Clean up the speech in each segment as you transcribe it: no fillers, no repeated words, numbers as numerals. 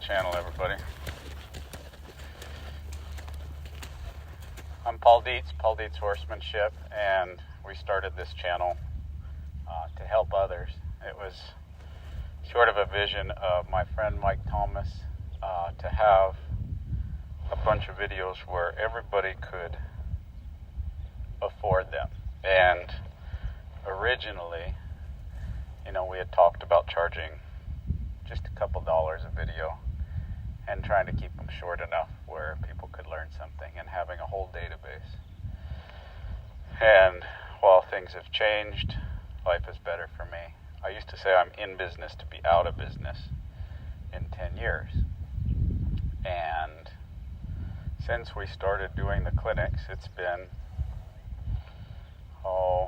channel, everybody. I'm Paul Dietz Horsemanship, and we started this channel to help others. It was sort of a vision of my friend Mike Thomas to have a bunch of videos where everybody could afford them. And originally, we had talked about charging just a couple dollars a video and trying to keep them short enough where people could learn something, and having a whole database. And while things have changed, life is better for me. I used to say I'm in business to be out of business in 10 years. And since we started doing the clinics, it's been, a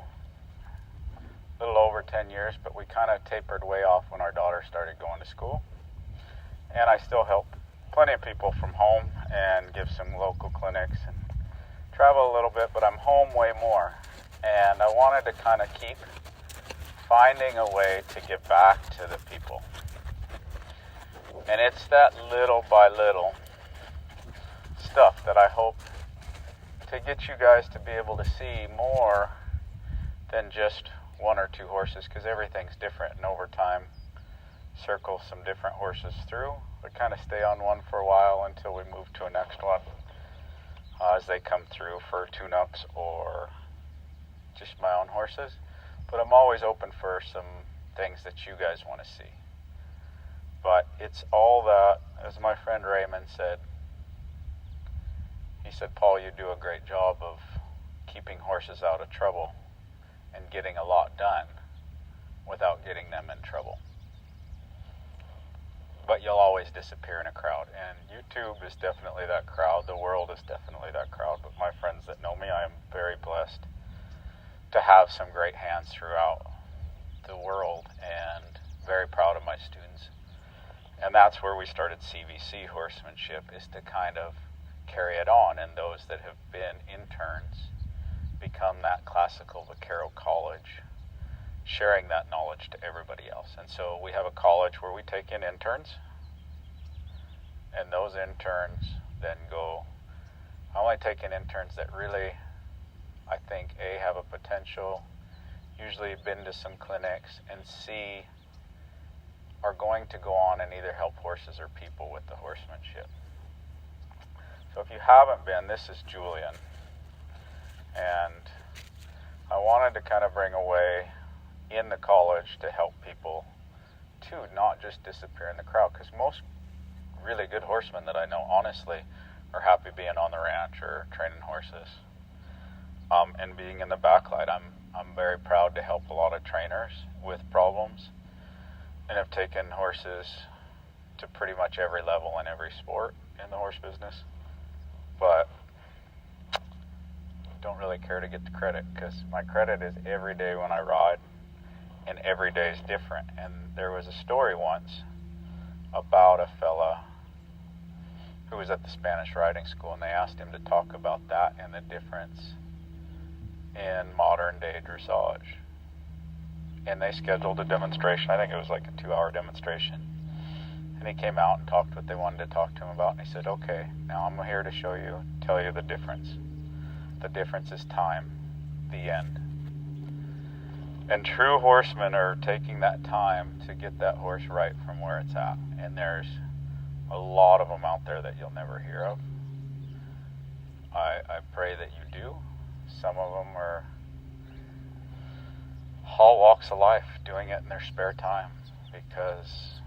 little over 10 years, but we kind of tapered way off when our daughter started going to school. And I still help plenty of people from home and give some local clinics and travel a little bit, but I'm home way more. And I wanted to kind of keep finding a way to give back to the people. And it's that little by little stuff that I hope to get you guys to be able to see more than just one or two horses, because everything's different, and over time circle some different horses through. We kind of stay on one for a while until we move to a next one as they come through for tune-ups or just my own horses. But I'm always open for some things that you guys want to see. But it's all that, as my friend Raymond said, he said, Paul, you do a great job of keeping horses out of trouble and getting a lot done without getting them in trouble. But you'll always disappear in a crowd, and YouTube is definitely that crowd. The world is definitely that crowd. But my friends that know me, I am very blessed to have some great hands throughout the world, and very proud of my students. And that's where we started CVC Horsemanship, is to kind of carry it on, and those that have been interns become that classical vaquero college, sharing that knowledge to everybody else. And so we have a college where we take in interns, and those interns then go, I only take in interns that really, I think, A, have a potential, usually been to some clinics, and C, are going to go on and either help horses or people with the horsemanship. So if you haven't been, this is Julian. And I wanted to kind of bring a way in the college to help people to not just disappear in the crowd, because most really good horsemen that I know, honestly, are happy being on the ranch or training horses. And being in the backlight, I'm very proud to help a lot of trainers with problems, and have taken horses to pretty much every level in every sport in the horse business. But don't really care to get the credit, because my credit is every day when I ride, and every day is different. And there was a story once about a fella who was at the Spanish riding school, and they asked him to talk about that and the difference in modern day dressage. And they scheduled a demonstration. I think it was like a 2-hour demonstration. And he came out and talked what they wanted to talk to him about. And he said, okay, now I'm here to tell you the difference. The difference is time, the end. And true horsemen are taking that time to get that horse right from where it's at. And there's a lot of them out there that you'll never hear of. I pray that you do. Some of them are all walks of life, doing it in their spare time, because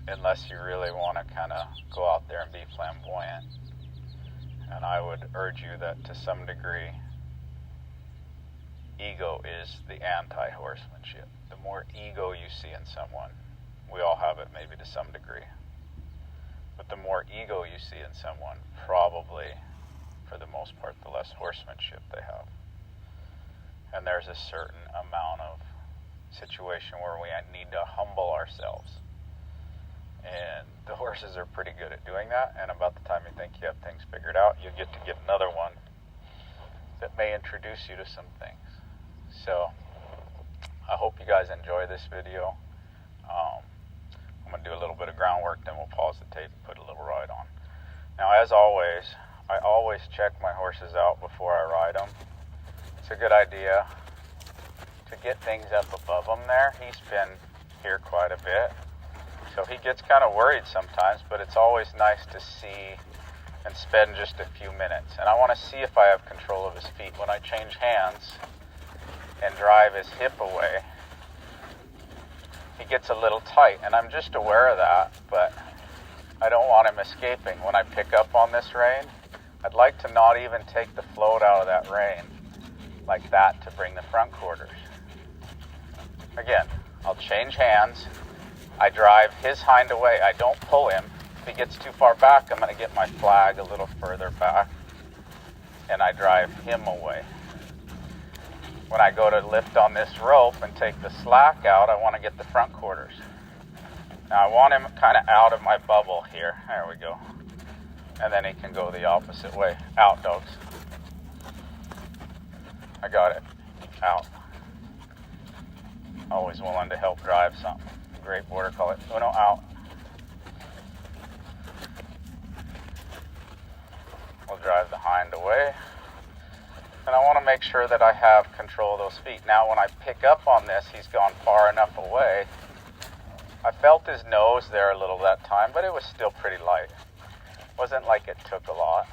unless you really want to kind of go out there and be flamboyant, and I would urge you that to some degree, ego is the anti-horsemanship. The more ego you see in someone, we all have it maybe to some degree, but the more ego you see in someone, probably, for the most part, the less horsemanship they have. And there's a certain amount of situation where we need to humble ourselves. And the horses are pretty good at doing that, and about the time you think you have things figured out, you get another one that may introduce you to some things. So I hope you guys enjoy this video. I'm going to do a little bit of groundwork, then we'll pause the tape Now, as always, I always check my horses out before I ride them. It's a good idea to get things up above him there. He's been here quite a bit, so he gets kind of worried sometimes, but it's always nice to see and spend just a few minutes. And I want to see if I have control of his feet. When I change hands and drive his hip away, he gets a little tight, and I'm just aware of that, but I don't want him escaping. When I pick up on this rein, I'd like to not even take the float out of that rein like that to bring the front quarters. Again, I'll change hands. I drive his hind away. I don't pull him. If he gets too far back, I'm going to get my flag a little further back, and I drive him away. When I go to lift on this rope and take the slack out, I want to get the front quarters. Now I want him kind of out of my bubble here. There we go. And then he can go the opposite way. Out, dogs. I got it. Out. Always willing to help drive something. Great border collie. Uno, out. We'll drive the hind away. And I want to make sure that I have control of those feet. Now when I pick up on this, he's gone far enough away. I felt his nose there a little that time, but it was still pretty light. Wasn't like it took a lot.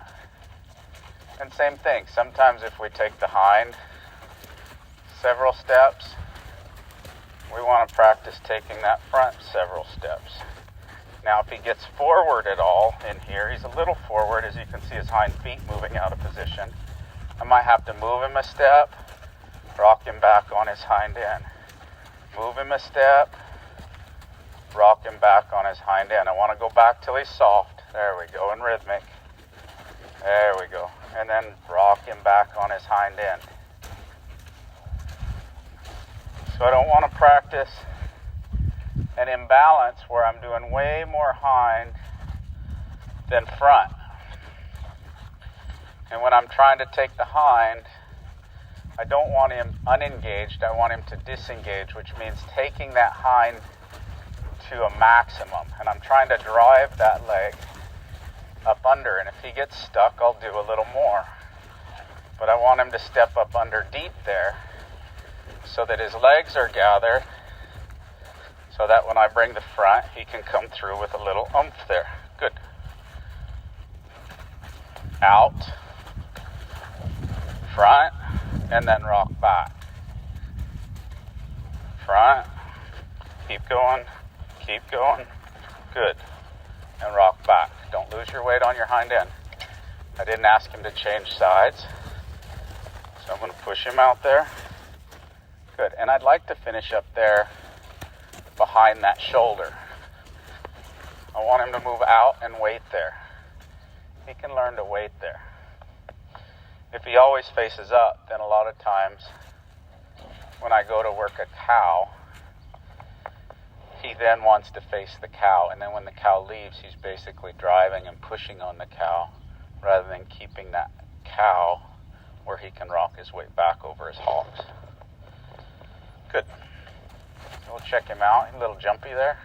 And same thing, sometimes if we take the hind several steps, we want to practice taking that front several steps. Now if he gets forward at all in here, he's a little forward, as you can see his hind feet moving out of position. I might have to move him a step, rock him back on his hind end. Move him a step, rock him back on his hind end. I want to go back till he's soft. There we go, and rhythmic. There we go. And then rock him back on his hind end. So I don't want to practice an imbalance where I'm doing way more hind than front. And when I'm trying to take the hind, I don't want him unengaged. I want him to disengage, which means taking that hind to a maximum. And I'm trying to drive that leg up under. And if he gets stuck, I'll do a little more. But I want him to step up under deep there so that his legs are gathered, so that when I bring the front, he can come through with a little oomph there. Good. Out. Front, and then rock back. Front, keep going, good, and rock back. Don't lose your weight on your hind end. I didn't ask him to change sides, so I'm going to push him out there. Good, and I'd like to finish up there behind that shoulder. I want him to move out and wait there. He can learn to wait there. If he always faces up, then a lot of times when I go to work a cow, he then wants to face the cow. And then when the cow leaves, he's basically driving and pushing on the cow rather than keeping that cow where he can rock his weight back over his hocks. Good. We'll check him out. He's a little jumpy there.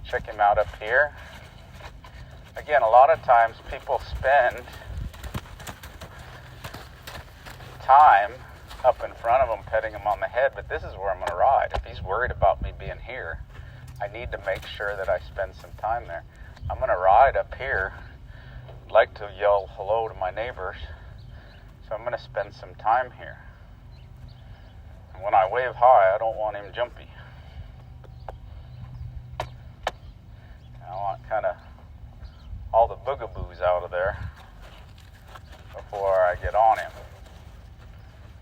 Check him out up here. Again, a lot of times people spend time up in front of him, petting him on the head, but this is where I'm going to ride. If he's worried about me being here, I need to make sure that I spend some time there. I'm going to ride up here. I'd like to yell hello to my neighbors, so I'm going to spend some time here. And when I wave high, I don't want him jumpy. I want kind of all the boogaboos out of there before I get on him.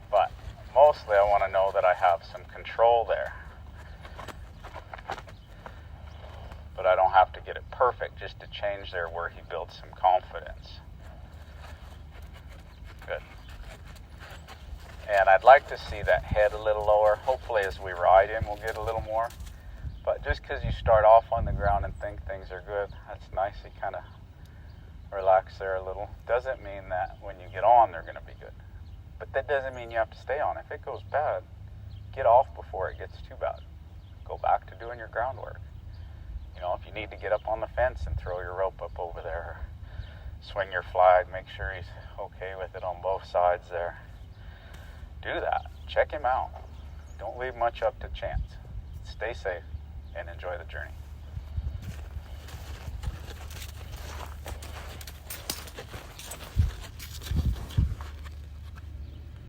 But mostly I want to know that I have some control there. But I don't have to get it perfect, just to change there where he builds some confidence. Good. And I'd like to see that head a little lower. Hopefully as we ride him, we'll get a little more. But just because you start off on the ground and think things are good, that's nice. You kind of relax there a little. Doesn't mean that when you get on, they're going to be good. But that doesn't mean you have to stay on. If it goes bad, get off before it gets too bad. Go back to doing your groundwork. You know, if you need to get up on the fence and throw your rope up over there, swing your flag, make sure he's okay with it on both sides there. Do that. Check him out. Don't leave much up to chance. Stay safe and enjoy the journey.